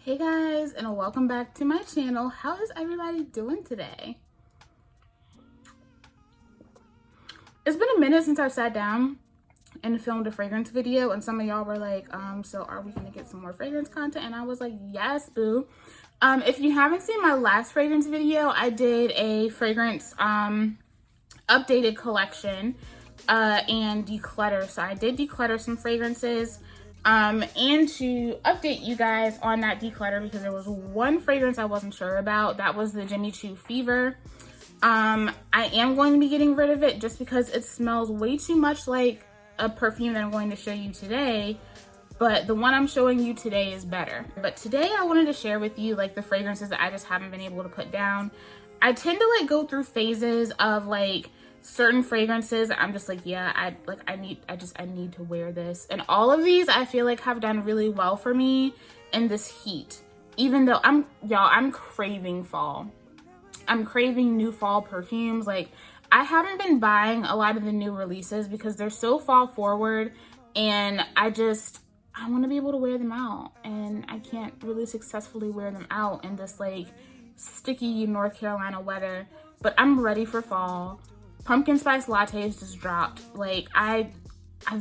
Hey guys, and welcome back to my channel. How is everybody doing today? It's been a minute since I sat down and filmed a fragrance video, and some of y'all were like, so are we gonna get some more fragrance content? And I was like, yes, boo. If you haven't seen my last fragrance video, I did a fragrance updated collection and declutter. So I did declutter some fragrances. And to update you guys on that declutter, because there was one fragrance I wasn't sure about. That was the Jimmy Choo Fever. I am going to be getting rid of it just because it smells way too much like a perfume that I'm going to show you today, but the one I'm showing you today is better. But today I wanted to share with you like the fragrances that I just haven't been able to put down. I tend to like go through phases of like certain fragrances. I'm just like, yeah, I need to wear this. And all of these I feel like have done really well for me in this heat. Even though I'm craving fall. I'm craving new fall perfumes. Like, I haven't been buying a lot of the new releases because they're so fall forward, and I want to be able to wear them out, and I can't really successfully wear them out in this like sticky North Carolina weather. But I'm ready for fall. Pumpkin spice lattes just dropped. Like, I've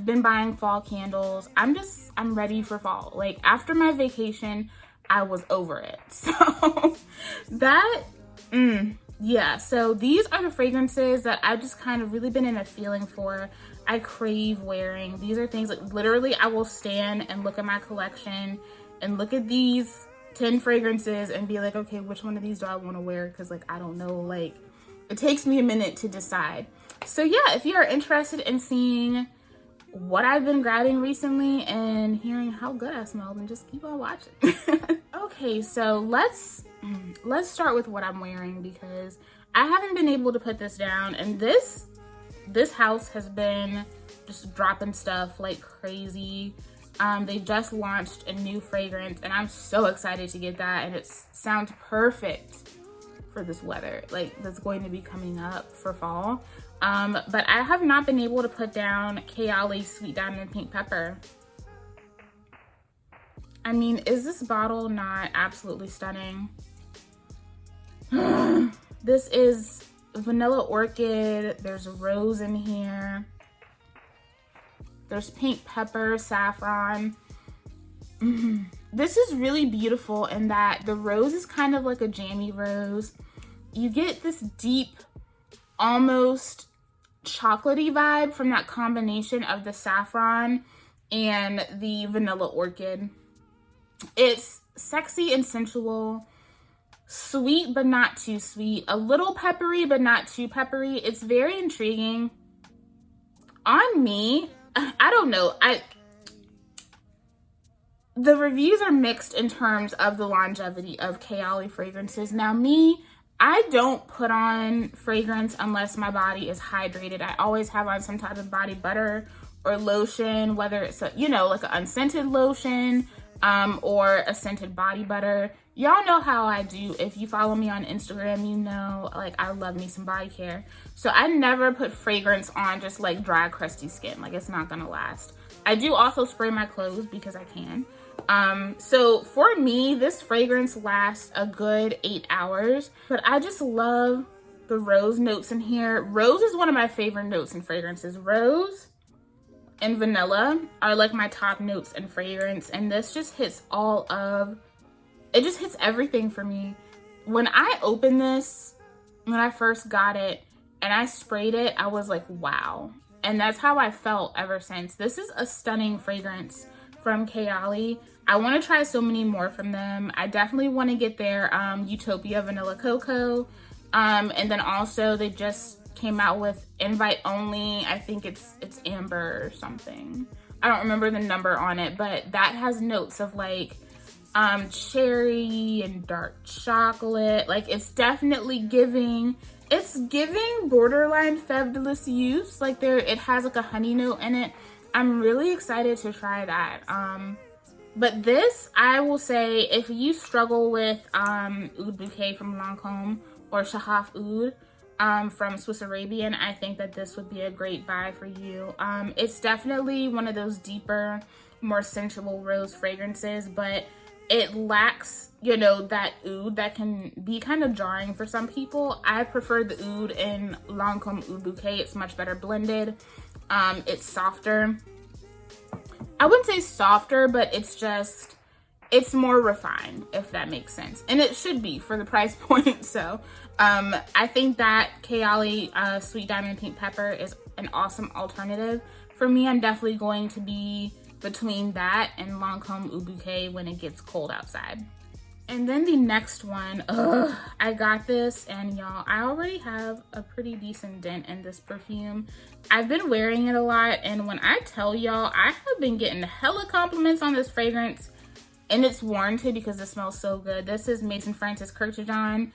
been buying fall candles. I'm ready for fall. Like, after my vacation, I was over it. So yeah, so these are the fragrances that I've just kind of really been in a feeling for. I crave wearing. These are things like literally I will stand and look at my collection and look at these 10 fragrances and be like, okay, which one of these do I want to wear? Because like, I don't know, like, it takes me a minute to decide. So yeah, if you are interested in seeing what I've been grabbing recently and hearing how good I smell, then just keep on watching. Okay, so let's start with what I'm wearing, because I haven't been able to put this down, and this house has been just dropping stuff like crazy. They just launched a new fragrance, and I'm so excited to get that, and it sounds perfect for this weather, like that's going to be coming up for fall. But I have not been able to put down Kayali Sweet Diamond Pink Pepper. I mean, is this bottle not absolutely stunning? This is vanilla orchid. There's rose in here. There's pink pepper, saffron. This is really beautiful in that the rose is kind of like a jammy rose. You get this deep, almost chocolatey vibe from that combination of the saffron and the vanilla orchid. It's sexy and sensual, sweet but not too sweet, a little peppery but not too peppery. It's very intriguing. On me, I don't know. The reviews are mixed in terms of the longevity of Kayali fragrances. Now me, I don't put on fragrance unless my body is hydrated. I always have on some type of body butter or lotion, whether it's a, like an unscented lotion or a scented body butter. Y'all know how I do. If you follow me on Instagram, you know, like, I love me some body care. So I never put fragrance on just like dry, crusty skin. Like, it's not gonna last. I do also spray my clothes because I can. So for me, this fragrance lasts a good 8 hours, but I just love the rose notes in here. Rose is one of my favorite notes in fragrances. Rose and vanilla are like my top notes in fragrance, and this just hits it just hits everything for me. When I opened this, when I first got it and I sprayed it, I was like, wow. And that's how I felt ever since. This is a stunning fragrance from Kayali. I want to try so many more from them. I definitely want to get their Utopia Vanilla Cocoa. And then also they just came out with invite only. I think it's amber or something. I don't remember the number on it, but that has notes of like cherry and dark chocolate. Like, it's definitely giving borderline Fève Délicieuse. Like, it has like a honey note in it. I'm really excited to try that. But this, I will say, if you struggle with Oud Bouquet from Lancome or Shahaf Oud from Swiss Arabian, I think that this would be a great buy for you. It's definitely one of those deeper, more sensual rose fragrances, but it lacks, you know, that oud that can be kind of jarring for some people. I prefer the oud in Lancome Oud Bouquet. It's much better blended. It's softer. I wouldn't say softer, but it's more refined, if that makes sense. And it should be for the price point. So I think that Kayali Sweet Diamond Pink Pepper is an awesome alternative. For me, I'm definitely going to be between that and Lancome Oud Bouquet when it gets cold outside. And then the next one, I got this, and y'all, I already have a pretty decent dent in this perfume. I've been wearing it a lot, and when I tell y'all, I have been getting hella compliments on this fragrance, and it's warranted because it smells so good. This is Maison Francis Kurkdjian,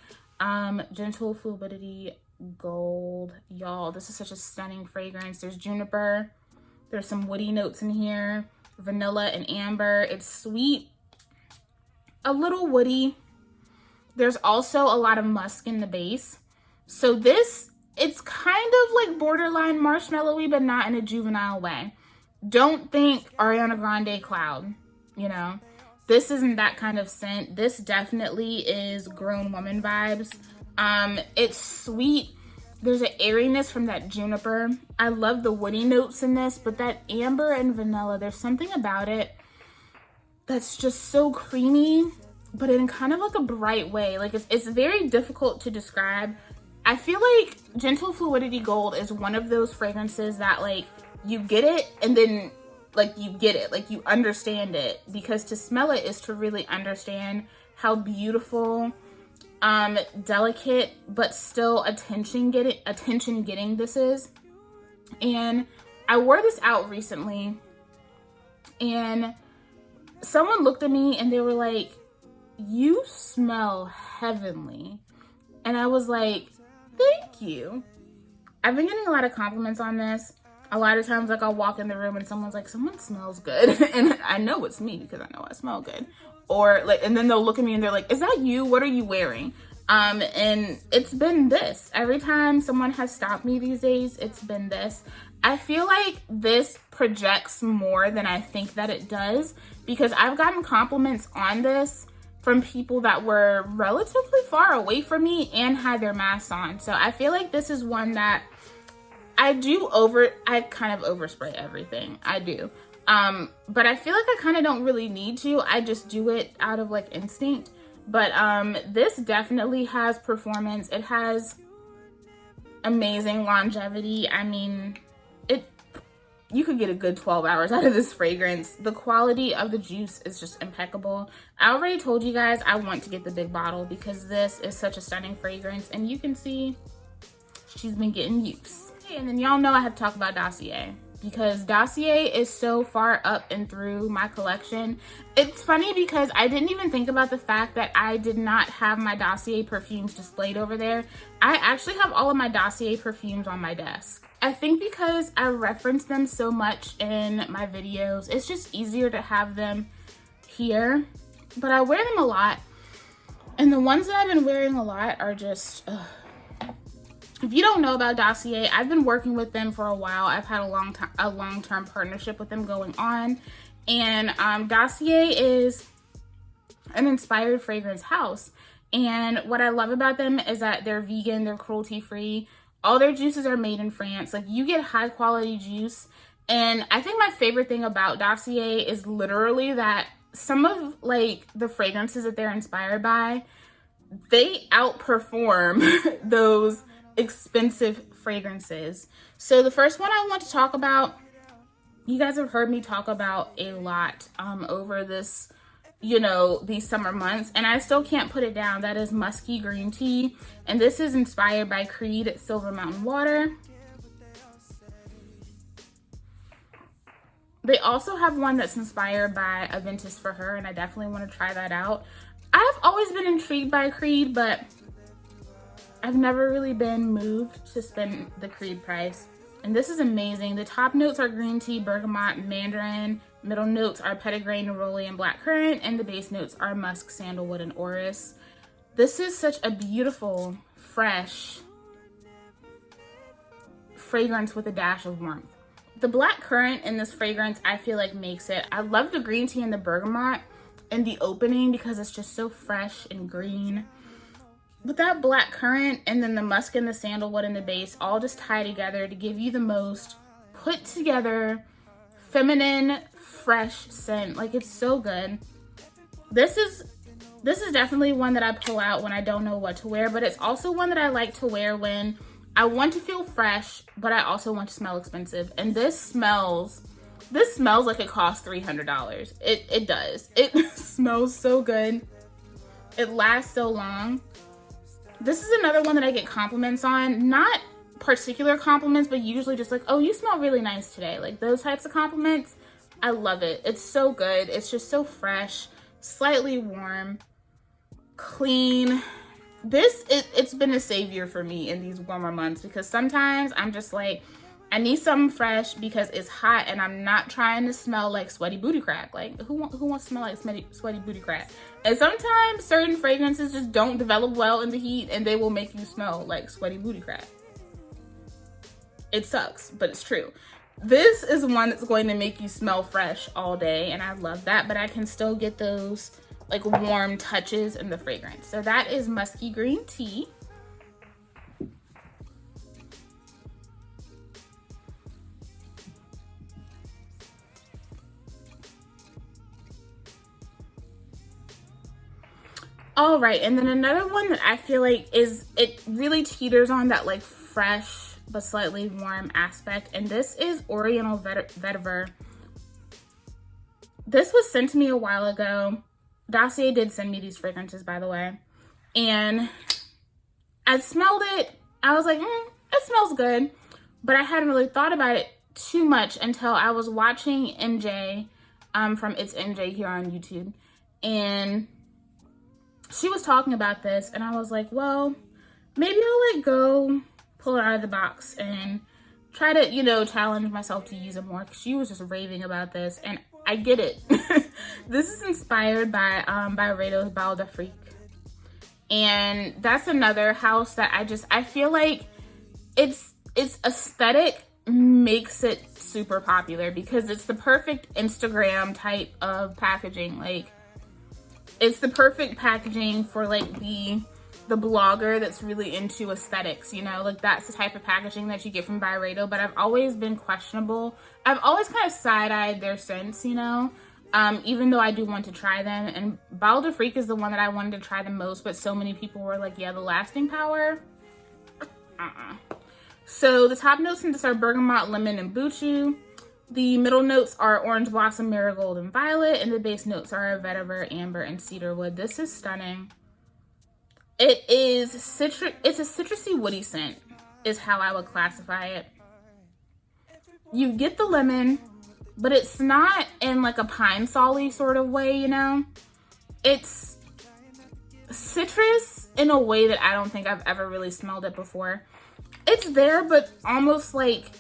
Gentle Fluidity Gold. Y'all, this is such a stunning fragrance. There's juniper, there's some woody notes in here, vanilla and amber. It's sweet, a little woody. There's also a lot of musk in the base. So this, it's kind of like borderline marshmallowy, but not in a juvenile way. Don't think Ariana Grande Cloud, you know. This isn't that kind of scent. This definitely is grown woman vibes. It's sweet. There's an airiness from that juniper. I love the woody notes in this, but that amber and vanilla, there's something about it that's just so creamy, but in kind of like a bright way. Like it's very difficult to describe. I feel like Gentle Fluidity Gold is one of those fragrances that like you get it and then like you get it, like you understand it, because to smell it is to really understand how beautiful, delicate, but still attention getting this is. And I wore this out recently, and someone looked at me and they were like, "You smell heavenly." And I was like, "Thank you." I've been getting a lot of compliments on this. A lot of times, like, I'll walk in the room and someone's like, "Someone smells good." And I know it's me because I know I smell good. Or like, and then they'll look at me and they're like, "Is that you? What are you wearing?" And it's been this. Every time someone has stopped me these days, it's been this. I feel like this projects more than I think that it does, because I've gotten compliments on this from people that were relatively far away from me and had their masks on. So I feel like this is one that I kind of overspray everything. I do. But I feel like I kind of don't really need to. I just do it out of like instinct. But this definitely has performance. It has amazing longevity. I mean, you could get a good 12 hours out of this fragrance. The quality of the juice is just impeccable. I already told you guys I want to get the big bottle because this is such a stunning fragrance, and you can see she's been getting use. Okay, and then y'all know I have to talk about Dossier, because Dossier is so far up and through my collection. It's funny because I didn't even think about the fact that I did not have my Dossier perfumes displayed over there. I actually have all of my Dossier perfumes on my desk. I think because I reference them so much in my videos, it's just easier to have them here. But I wear them a lot, and the ones that I've been wearing a lot are just, if you don't know about Dossier, I've been working with them for a while. I've had a long-term partnership with them going on. And Dossier is an inspired fragrance house. And what I love about them is that they're vegan, they're cruelty-free. All their juices are made in France. Like, you get high-quality juice. And I think my favorite thing about Dossier is literally that some of, like, the fragrances that they're inspired by, they outperform those expensive fragrances. So the first one I want to talk about, you guys have heard me talk about a lot over this, you know, these summer months, and I still can't put it down. That is Musky Green Tea, and this is inspired by Creed Silver Mountain Water. They also have one that's inspired by Aventus for Her, and I definitely want to try that out. I've always been intrigued by Creed, but I've never really been moved to spend the Creed price. And this is amazing. The top notes are green tea, bergamot, mandarin. Middle notes are petitgrain, neroli, and blackcurrant. And the base notes are musk, sandalwood, and orris. This is such a beautiful, fresh fragrance with a dash of warmth. The blackcurrant in this fragrance, I feel like makes it. I love the green tea and the bergamot. in the opening because it's just so fresh and green. With that black currant and then the musk and the sandalwood in the base all just tie together to give you the most put together, feminine, fresh scent. Like, it's so good. This is definitely one that I pull out when I don't know what to wear, but it's also one that I like to wear when I want to feel fresh, but I also want to smell expensive. And this smells like it costs $300. It does. It smells so good. It lasts so long. This is another one that I get compliments on. Not particular compliments, but usually just like, oh, you smell really nice today. Like, those types of compliments. I love it. It's so good. It's just so fresh, slightly warm, clean. It's been a savior for me in these warmer months because sometimes I'm just like, I need something fresh because it's hot and I'm not trying to smell like sweaty booty crack. Like, who wants to smell like sweaty booty crack? And sometimes certain fragrances just don't develop well in the heat and they will make you smell like sweaty booty crack. It sucks, but it's true. This is one that's going to make you smell fresh all day, and I love that, but I can still get those like warm touches in the fragrance. So that is Musky Green Tea. All right, and then another one that I feel like it really teeters on that like fresh but slightly warm aspect, and this is Oriental Vetiver. This was sent to me a while ago. Dossier did send me these fragrances, by the way, and I smelled it. I was like, it smells good, but I hadn't really thought about it too much until I was watching MJ from It's MJ here on YouTube, and she was talking about this, and I was like, well, maybe I'll like go pull it out of the box and try to, you know, challenge myself to use it more, because she was just raving about this, and I get it. This is inspired by Rado's Belle d'Afrique, and that's another house that I feel like its aesthetic makes it super popular because it's the perfect Instagram type of packaging. Like, it's the perfect packaging for like the blogger that's really into aesthetics, you know, like that's the type of packaging that you get from Byredo. But I've always been questionable. I've always kind of side-eyed their scents, you know, even though I do want to try them. And Belle d'Afrique is the one that I wanted to try the most, but so many people were like, yeah, the lasting power. So the top notes in this are bergamot, lemon, and buchu. The middle notes are orange blossom, marigold, and violet, and the base notes are vetiver, amber, and cedarwood. This is stunning. It is citrus. It's a citrusy woody scent is how I would classify it. You get the lemon, but it's not in like a pine sol-y sort of way, you know? It's citrus in a way that I don't think I've ever really smelled it before. It's there, but almost like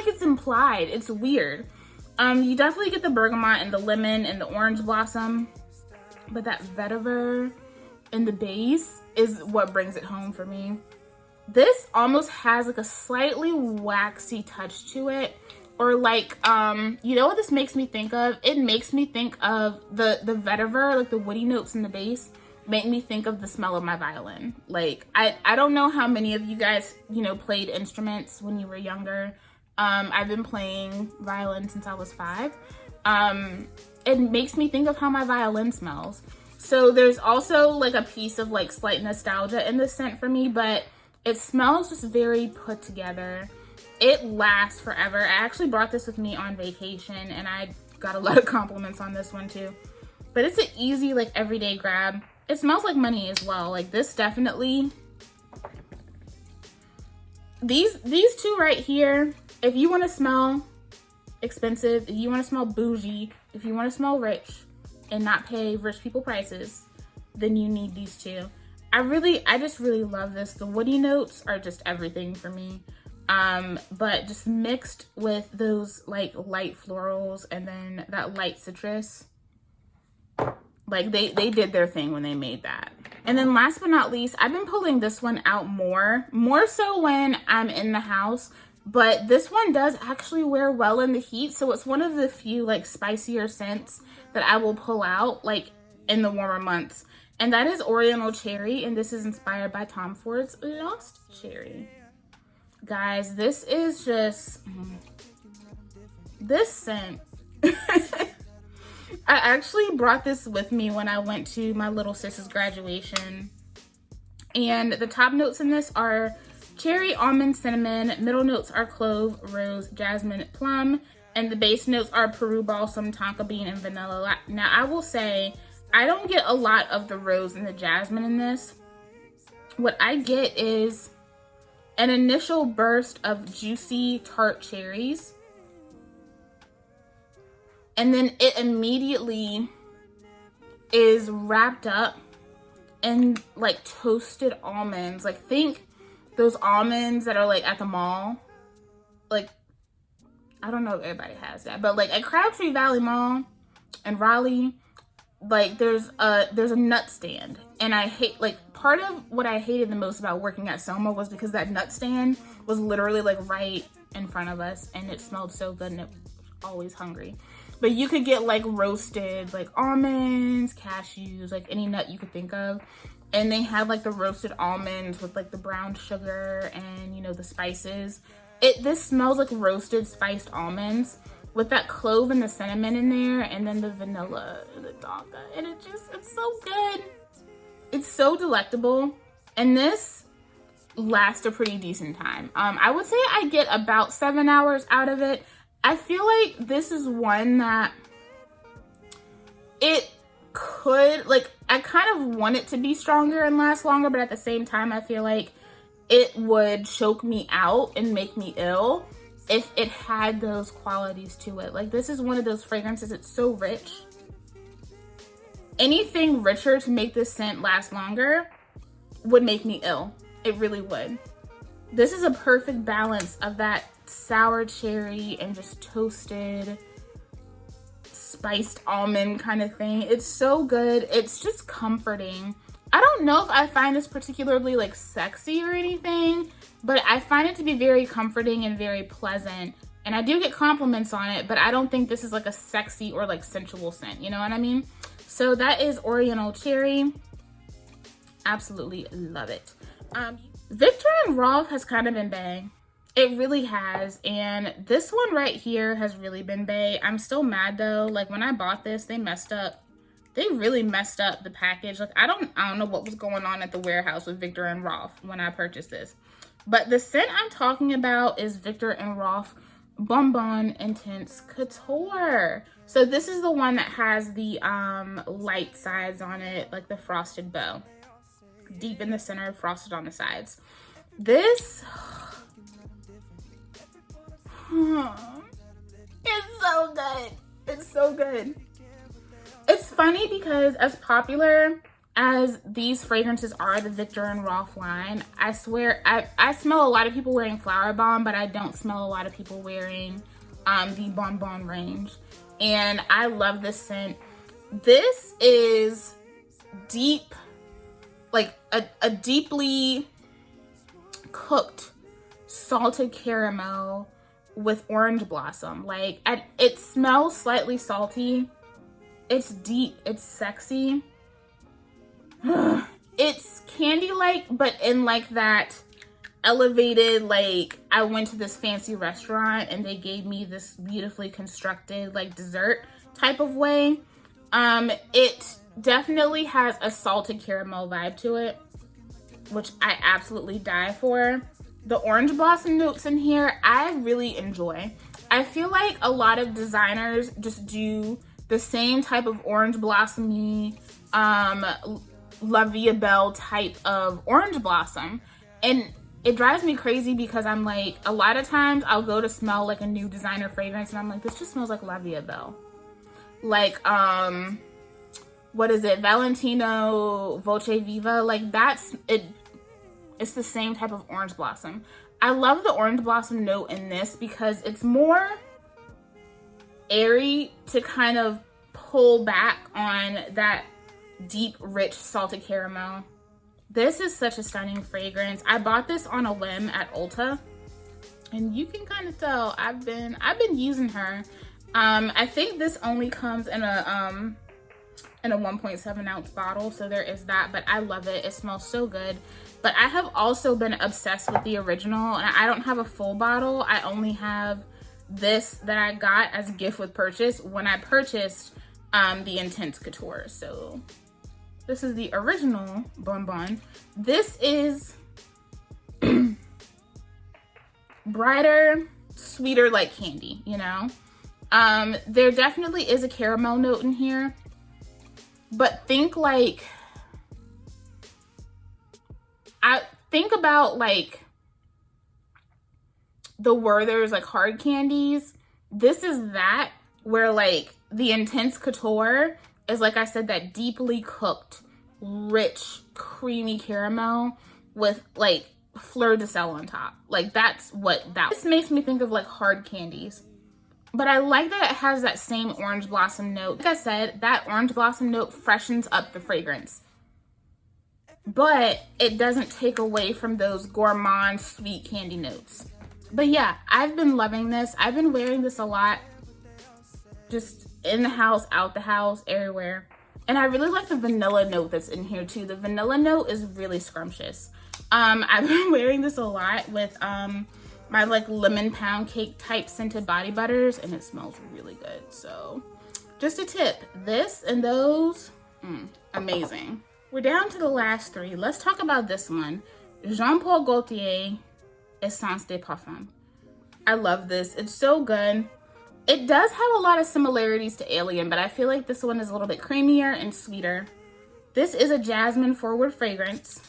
it's implied. It's weird. You definitely get the bergamot and the lemon and the orange blossom, but that vetiver in the base is what brings it home for me. This almost has like a slightly waxy touch to it, or like, you know what this makes me think of? It makes me think of the vetiver, like the woody notes in the base, make me think of the smell of my violin. Like, I don't know how many of you guys, you know, played instruments when you were younger. I've been playing violin since I was 5. It makes me think of how my violin smells. So there's also like a piece of like slight nostalgia in this scent for me, but it smells just very put together. It lasts forever. I actually brought this with me on vacation and I got a lot of compliments on this one too. But it's an easy like everyday grab. It smells like money as well. Like this definitely, these two right here, if you want to smell expensive, if you want to smell bougie, if you want to smell rich and not pay rich people prices, then you need these two. I just really love this. The woody notes are just everything for me. But just mixed with those like light florals and then that light citrus. Like they did their thing when they made that. And then last but not least, I've been pulling this one out more so when I'm in the house, but this one does actually wear well in the heat. So it's one of the few like spicier scents that I will pull out like in the warmer months. And that is Oriental Cherry, and this is inspired by Tom Ford's Lost Cherry. Guys, this is just, this scent. I actually brought this with me when I went to my little sis's graduation. And the top notes in this are cherry, almond, cinnamon. Middle notes are clove, rose, jasmine, plum. And the base notes are Peru balsam, tonka bean, and vanilla. Now, I will say, I don't get a lot of the rose and the jasmine in this. What I get is an initial burst of juicy tart cherries. And then it immediately is wrapped up in like toasted almonds. Like, think those almonds that are like at the mall. Like, I don't know if everybody has that, but like at Crabtree Valley Mall in Raleigh, like there's a nut stand. And I hate, like, part of what I hated the most about working at Soma was because that nut stand was literally like right in front of us, and it smelled so good, and it was always hungry. But you could get like roasted like almonds, cashews, like any nut you could think of. And they had like the roasted almonds with like the brown sugar and, you know, the spices. This smells like roasted spiced almonds with that clove and the cinnamon in there, and then the vanilla and the tonka. And it's so good. It's so delectable. And this lasts a pretty decent time. I would say I get about 7 hours out of it. I feel like this is one that it could, like, I kind of want it to be stronger and last longer, but at the same time, I feel like it would choke me out and make me ill if it had those qualities to it. Like, this is one of those fragrances, it's so rich. Anything richer to make this scent last longer would make me ill. It really would. This is a perfect balance of that sour cherry and just toasted spiced almond kind of thing. It's so good. It's just comforting. I don't know if I find this particularly like sexy or anything, but I find it to be very comforting and very pleasant. And I do get compliments on it, but I don't think this is like a sexy or like sensual scent. You know what I mean? So that is Oriental Cherry. Absolutely love it. Viktor&Rolf has kind of been bae. It really has. And this one right here has really been bae. I'm still mad though. Like, when I bought this, they messed up. They really messed up the package. Like, I don't know what was going on at the warehouse with Viktor&Rolf when I purchased this. But the scent I'm talking about is Viktor&Rolf Bonbon Intense Couture. So this is the one that has the light sides on it, like the frosted bow. Deep in the center, frosted on the sides. This, it's so good. It's so good. It's funny because as popular as these fragrances are, the Viktor&Rolf line, I swear, I smell a lot of people wearing Flower Bomb, but I don't smell a lot of people wearing the Bonbon range. And I love this scent. This is deep, like a deeply cooked salted caramel with orange blossom. Like, it smells slightly salty. It's deep, it's sexy. It's candy-like, but in like that elevated, like, I went to this fancy restaurant and they gave me this beautifully constructed like dessert type of way. It definitely has a salted caramel vibe to it, which I absolutely die for. The orange blossom notes in here, I really enjoy. I feel like a lot of designers just do the same type of orange blossomy, La Vie Belle type of orange blossom. And it drives me crazy because I'm like, a lot of times I'll go to smell like a new designer fragrance and I'm like, this just smells like La Vie Belle. Like, what is it? Valentino Voce Viva. Like, that's it. It's the same type of orange blossom. I love the orange blossom note in this because it's more airy to kind of pull back on that deep, rich, salted caramel. This is such a stunning fragrance. I bought this on a whim at Ulta And you can kind of tell I've been using her. I think this only comes in a 1.7 ounce bottle, so there is that, but I love it. It smells so good. But I have also been obsessed with the original, and I don't have a full bottle. I only have this that I got as a gift with purchase when I purchased the Intense Couture. So this is the original Bonbon. This is brighter, sweeter, like candy, you know? There definitely is a caramel note in here, but think like, I think about like the Werther's like hard candies. This is that, where like the Intense Couture is, like I said, that deeply cooked, rich, creamy caramel with like fleur de sel on top. Like that's what that, this makes me think of, like hard candies. But I like that it has that same orange blossom note. Like I said, that orange blossom note freshens up the fragrance, but it doesn't take away from those gourmand sweet candy notes. But yeah, I've been loving this. I've been wearing this a lot, just in the house, out the house, everywhere. And I really like the vanilla note that's in here too. The vanilla note is really scrumptious. I've been wearing this a lot with my like lemon pound cake type scented body butters, and it smells really good. So just a tip, this and those, amazing. We're down to the last three. Let's talk about this one. Jean Paul Gaultier Essence de Parfum. I love this. It's so good. It does have a lot of similarities to Alien, but I feel like this one is a little bit creamier and sweeter. This is a jasmine forward fragrance,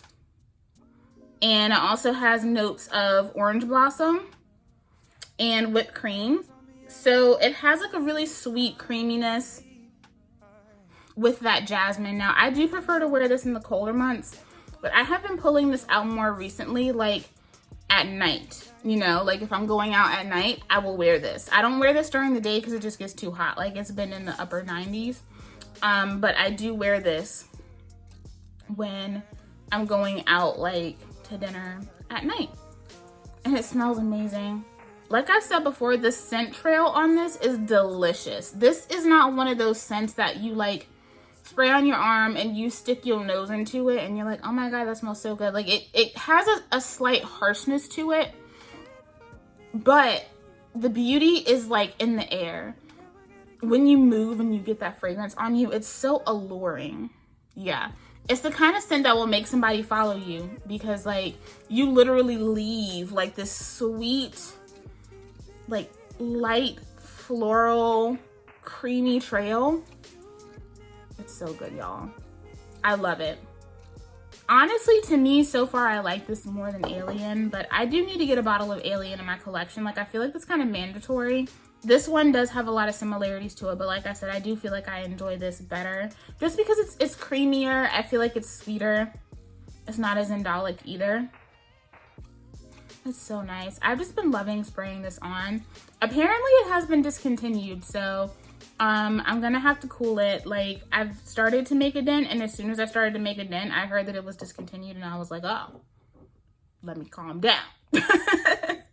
and it also has notes of orange blossom and whipped cream. So it has like a really sweet creaminess with that jasmine. Now, I do prefer to wear this in the colder months, but I have been pulling this out more recently, like at night. You know, like if I'm going out at night, I will wear this. I don't wear this during the day because it just gets too hot. Like it's been in the upper 90s. But I do wear this when I'm going out like to dinner at night. And it smells amazing. Like I said before, the scent trail on this is delicious. This is not one of those scents that you like spray on your arm and you stick your nose into it and you're like, oh my God, that smells so good. Like it has a slight harshness to it, but the beauty is like in the air. When you move and you get that fragrance on you, it's so alluring. Yeah. It's the kind of scent that will make somebody follow you, because like you literally leave like this sweet, like light floral, creamy trail. It's so good, y'all. I love it. Honestly, to me, so far, I like this more than Alien, but I do need to get a bottle of Alien in my collection. Like, I feel like that's kind of mandatory. This one does have a lot of similarities to it, but like I said, I do feel like I enjoy this better. Just because it's creamier, I feel like it's sweeter. It's not as indolic either. It's so nice. I've just been loving spraying this on. Apparently, it has been discontinued, so I'm gonna have to cool it. Like, I've started to make a dent, and as soon as I started to make a dent, I heard that it was discontinued, and I was like, oh, let me calm down.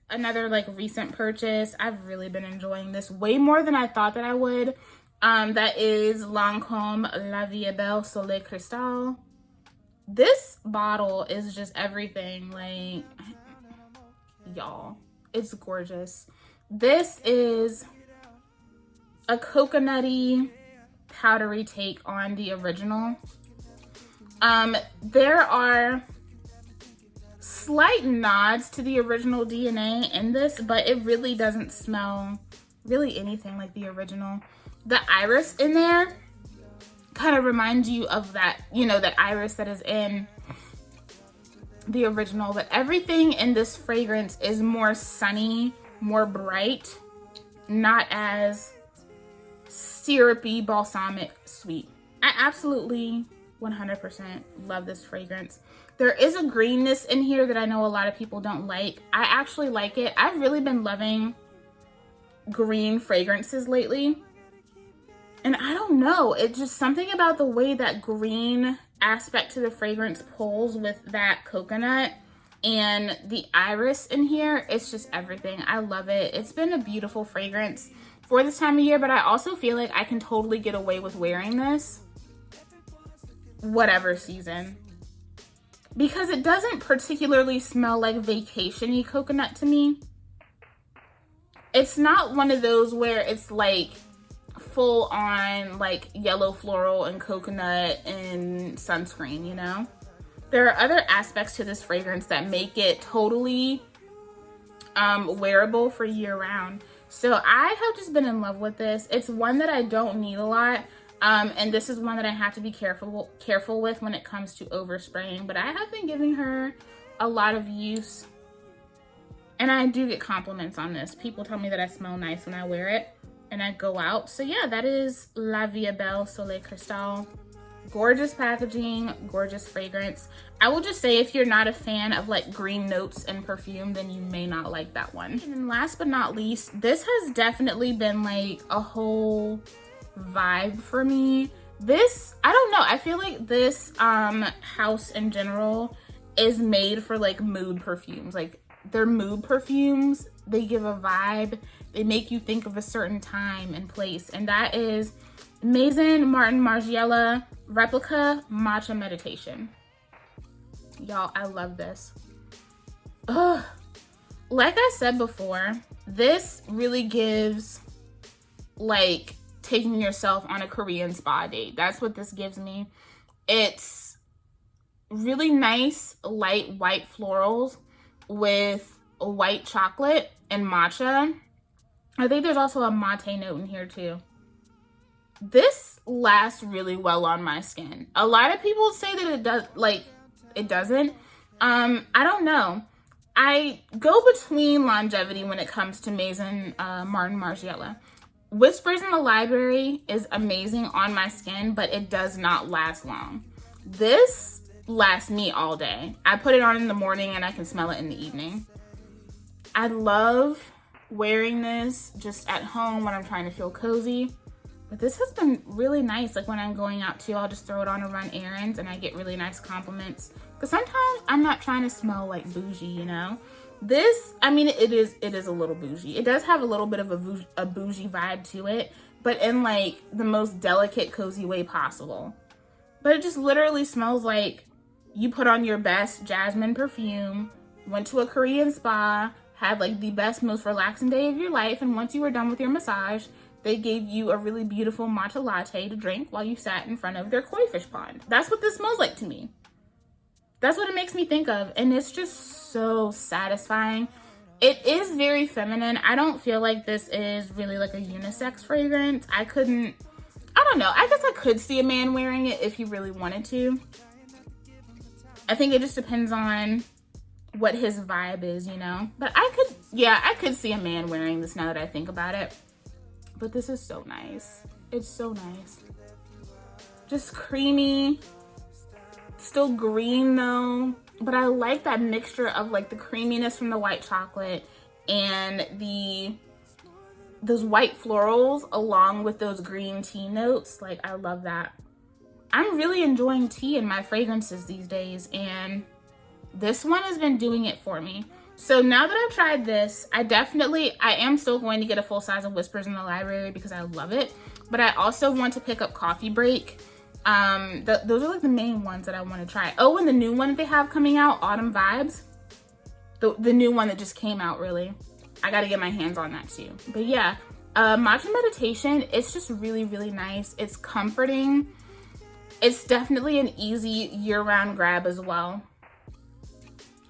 Another like recent purchase. I've really been enjoying this way more than I thought that I would. That is Lancome La Vie Belle Soleil Cristal. This bottle is just everything. Like, y'all, it's gorgeous. This is a coconutty, powdery take on the original. There are slight nods to the original DNA in this, but it really doesn't smell really anything like the original. The iris in there kind of reminds you of that, you know, that iris that is in the original, but everything in this fragrance is more sunny, more bright, not as syrupy, balsamic sweet. I absolutely 100% love this fragrance. There is a greenness in here that I know a lot of people don't like. I actually like it. I've really been loving green fragrances lately. And I don't know, it's just something about the way that green aspect to the fragrance pulls with that coconut. and the iris in here, it's just everything. I love it. It's been a beautiful fragrance for this time of year, but I also feel like I can totally get away with wearing this whatever season, because it doesn't particularly smell like vacation-y coconut to me. It's not one of those where it's like full on like yellow floral and coconut and sunscreen, you know? There are other aspects to this fragrance that make it totally wearable for year round. So I have just been in love with this. It's one that I don't need a lot. And this is one that I have to be careful with when it comes to overspraying. But I have been giving her a lot of use. And I do get compliments on this. People tell me that I smell nice when I wear it and I go out. So yeah, that is La Vie Belle Soleil Cristal. Gorgeous packaging, gorgeous fragrance. I will just say, if you're not a fan of like green notes and perfume, then you may not like that one. And then last but not least, this has definitely been like a whole vibe for me. This, I don't know, I feel like this house in general is made for like mood perfumes. Like, they're mood perfumes. They give a vibe. They make you think of a certain time and place, and that is Maison Margiela Replica Matcha Meditation. Y'all, I love this. Ugh. Like I said before, this really gives like taking yourself on a Korean spa date. That's what this gives me. It's really nice, light white florals with white chocolate and matcha. I think there's also a mate note in here too. This lasts really well on my skin. A lot of people say that it does, like, it doesn't. I don't know. I go between longevity when it comes to Maison Margiela. Whispers in the Library is amazing on my skin, but it does not last long. This lasts me all day. I put it on in the morning and I can smell it in the evening. I love wearing this just at home when I'm trying to feel cozy. But this has been really nice. Like when I'm going out too, I'll just throw it on to run errands and I get really nice compliments. Because sometimes I'm not trying to smell like bougie, you know? This, I mean, it is a little bougie. It does have a little bit of a bougie vibe to it, but in like the most delicate, cozy way possible. But it just literally smells like you put on your best jasmine perfume, went to a Korean spa, had like the best, most relaxing day of your life, and once you were done with your massage, they gave you a really beautiful matcha latte to drink while you sat in front of their koi fish pond. That's what this smells like to me. That's what it makes me think of. And it's just so satisfying. It is very feminine. I don't feel like this is really like a unisex fragrance. I don't know. I guess I could see a man wearing it if he really wanted to. I think it just depends on what his vibe is, you know? But I could see a man wearing this now that I think about it. But this is so nice. It's so nice. Just creamy. Still green though. But I like that mixture of like the creaminess from the white chocolate and those white florals along with those green tea notes. Like, I love that. I'm really enjoying tea in my fragrances these days, and this one has been doing it for me. So now that I've tried this, I am still going to get a full size of Whispers in the Library because I love it. But I also want to pick up Coffee Break. Those are like the main ones that I want to try. Oh, and the new one that they have coming out, Autumn Vibes. The new one that just came out, really. I got to get my hands on that too. But yeah, Matcha Meditation, it's just really, really nice. It's comforting. It's definitely an easy year-round grab as well.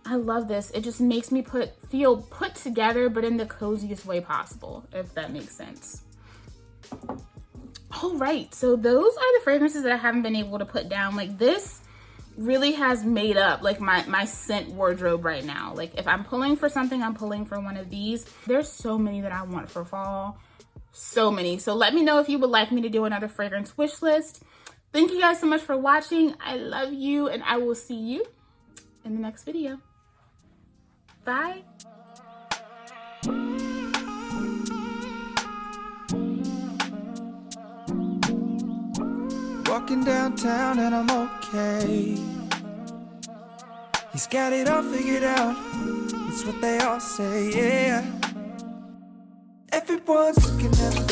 I love this. It just makes me feel put together, but in the coziest way possible, if that makes sense. All right, so those are the fragrances that I haven't been able to put down. Like, this really has made up like my scent wardrobe right now. Like, if I'm pulling for something, I'm pulling for one of these. There's so many that I want for fall. So many. So let me know if you would like me to do another fragrance wish list. Thank you guys so much for watching. I love you, and I will see you in the next video. Bye. Walking downtown and I'm okay. He's got it all figured out. It's what they all say, yeah. Everyone's looking at